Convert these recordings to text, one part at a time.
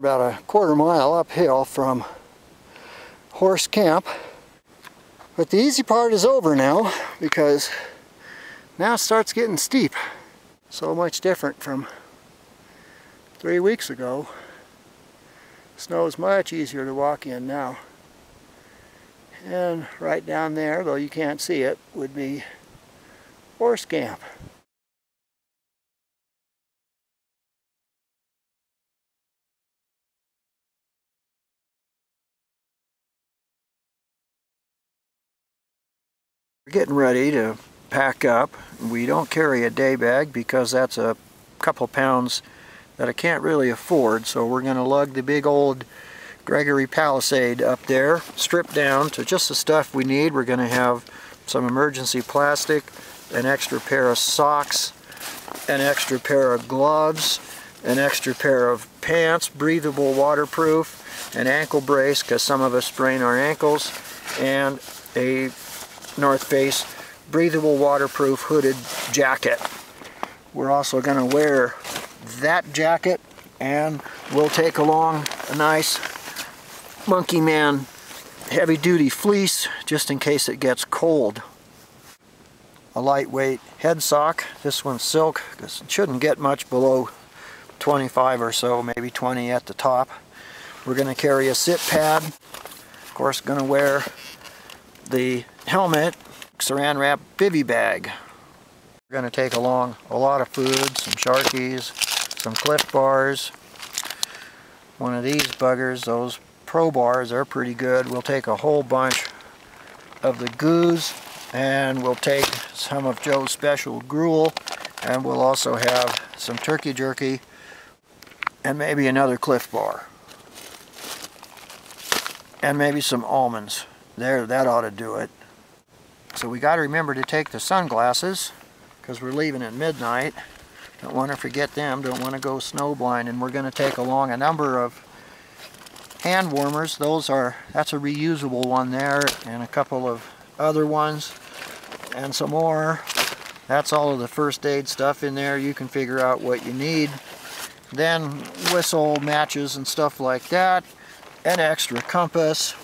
About a quarter-mile uphill from horse camp. But the easy part is over now, because now it starts getting steep. So much different from 3 weeks ago. Snow is much easier to walk in now. And right down there, though you can't see it, would be horse camp. We're getting ready to pack up. We don't carry a day bag because that's a couple pounds that I can't really afford, so we're going to lug the big old Gregory Palisade up there, stripped down to just the stuff we need. We're going to have some emergency plastic, an extra pair of socks, an extra pair of gloves, an extra pair of pants, breathable, waterproof, an ankle brace because some of us sprain our ankles, and a North Face breathable, waterproof, hooded jacket. We're also going to wear that jacket, and we'll take along a nice Monkey Man heavy-duty fleece just in case it gets cold. A lightweight head sock. This one's silk because it shouldn't get much below 25 or so, maybe 20 at the top. We're going to carry a sit pad. Of course, going to wear the helmet, saran wrap bivy bag. We're going to take along a lot of food, some Sharkies, some Cliff Bars, one of these buggers, those Pro Bars, are pretty good. We'll take a whole bunch of the goos, and we'll take some of Joe's special gruel, and we'll also have some turkey jerky and maybe another Cliff Bar. And maybe some almonds. There, that ought to do it. So we got to remember to take the sunglasses because we're leaving at midnight. Don't want to forget them, don't want to go snowblind. And we're going to take along a number of hand warmers. That's a reusable one there, and a couple of other ones, and some more. That's all of the first aid stuff in there. You can figure out what you need. Then whistle, matches, and stuff like that. An extra compass.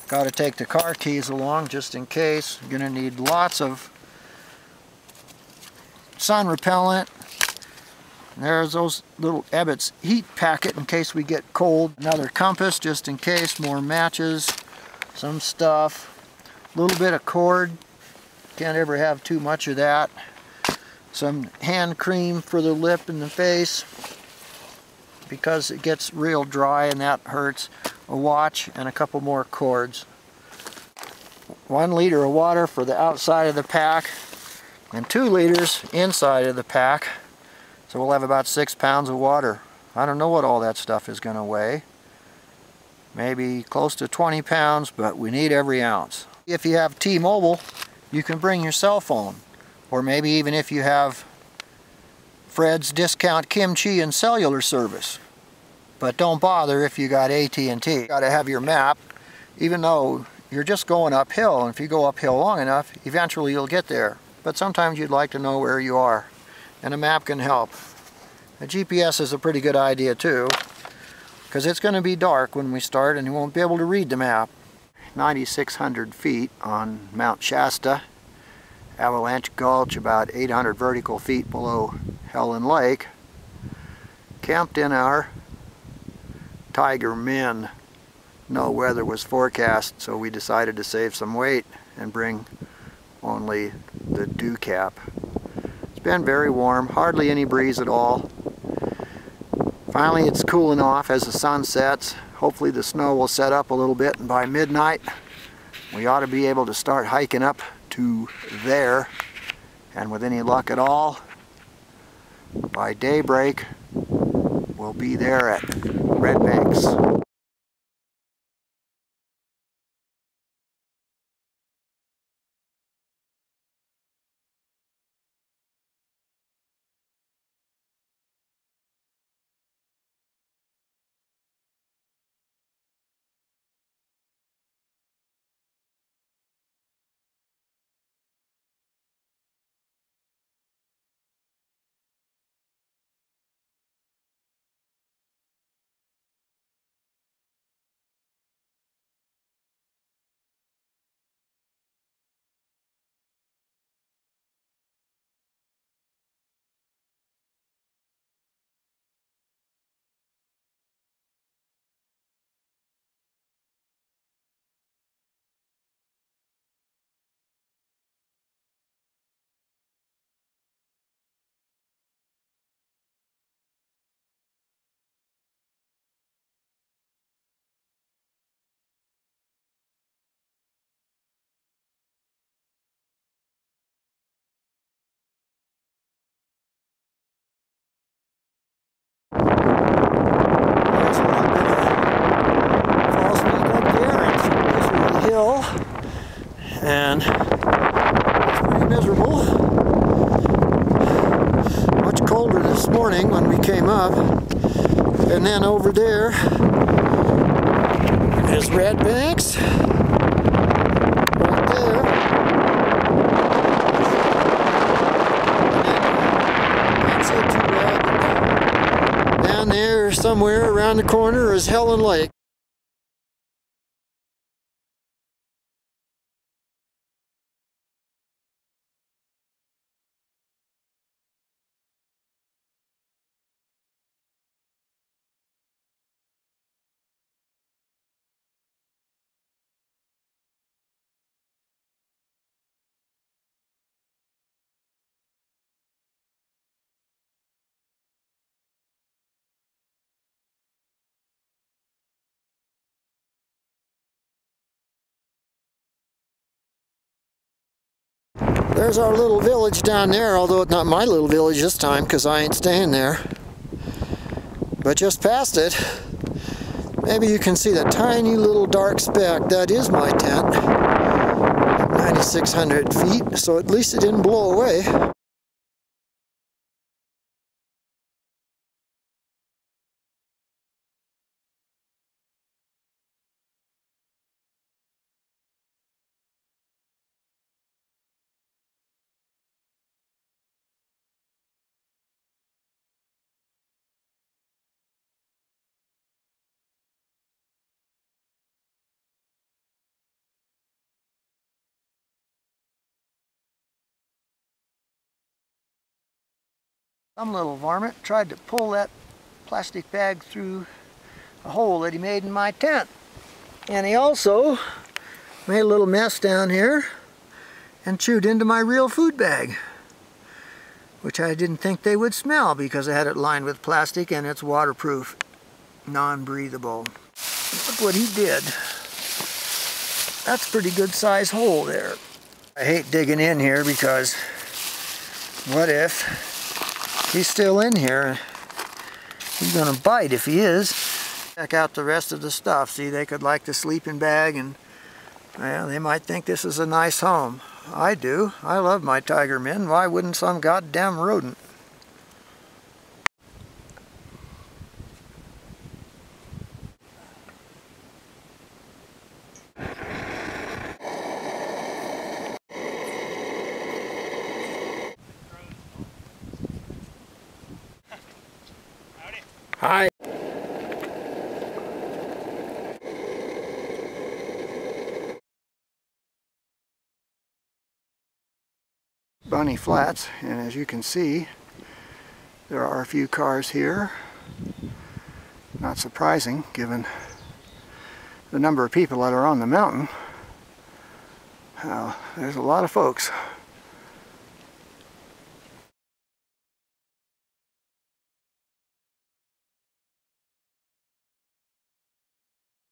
Got to take the car keys along just in case. You're going to need lots of sun repellent. There's those little Ebbett's heat packet in case we get cold. Another compass just in case. More matches. Some stuff. A little bit of cord. Can't ever have too much of that. Some hand cream for the lip and the face because it gets real dry and that hurts. A watch and a couple more cords. 1 liter of water for the outside of the pack and 2 liters inside of the pack. So we'll have about 6 pounds of water. I don't know what all that stuff is going to weigh. Maybe close to 20 pounds, but we need every ounce. If you have T-Mobile, you can bring your cell phone. Or maybe even if you have Fred's Discount Kimchi and cellular service. But don't bother if you got AT&T. You got to have your map, even though you're just going uphill, and if you go uphill long enough, eventually you'll get there. But sometimes you'd like to know where you are, and a map can help. A GPS is a pretty good idea too, because it's going to be dark when we start and you won't be able to read the map. 9,600 feet on Mount Shasta, Avalanche Gulch, about 800 vertical feet below Helen Lake. Camped in our Tiger Min. No weather was forecast, so we decided to save some weight and bring only the dew cap. It's been very warm, hardly any breeze at all. Finally it's cooling off as the sun sets. Hopefully the snow will set up a little bit, and by midnight we ought to be able to start hiking up to there. And with any luck at all, by daybreak we'll be there at Red Banks. and it's pretty miserable. Much colder this morning when we came up. And then over there is Red Banks. Right there. Can't say too bad. Down there somewhere around the corner is Helen Lake. There's our little village down there, although it's not my little village this time because I ain't staying there. But just past it, maybe you can see the tiny little dark speck. That is my tent, 9,600 feet, so at least it didn't blow away. Some little varmint tried to pull that plastic bag through a hole that he made in my tent. And he also made a little mess down here and chewed into my real food bag, which I didn't think they would smell because I had it lined with plastic and it's waterproof, non-breathable. Look what he did. That's a pretty good size hole there. I hate digging in here because what if he's still in here? He's gonna bite if he is. Check out the rest of the stuff. See, they could like the sleeping bag and, well, they might think this is a nice home. I do. I love my tiger men. Why wouldn't some goddamn rodent? Hi. Bunny Flats, and as you can see, there are a few cars here. Not surprising given the number of people that are on the mountain. There's a lot of folks.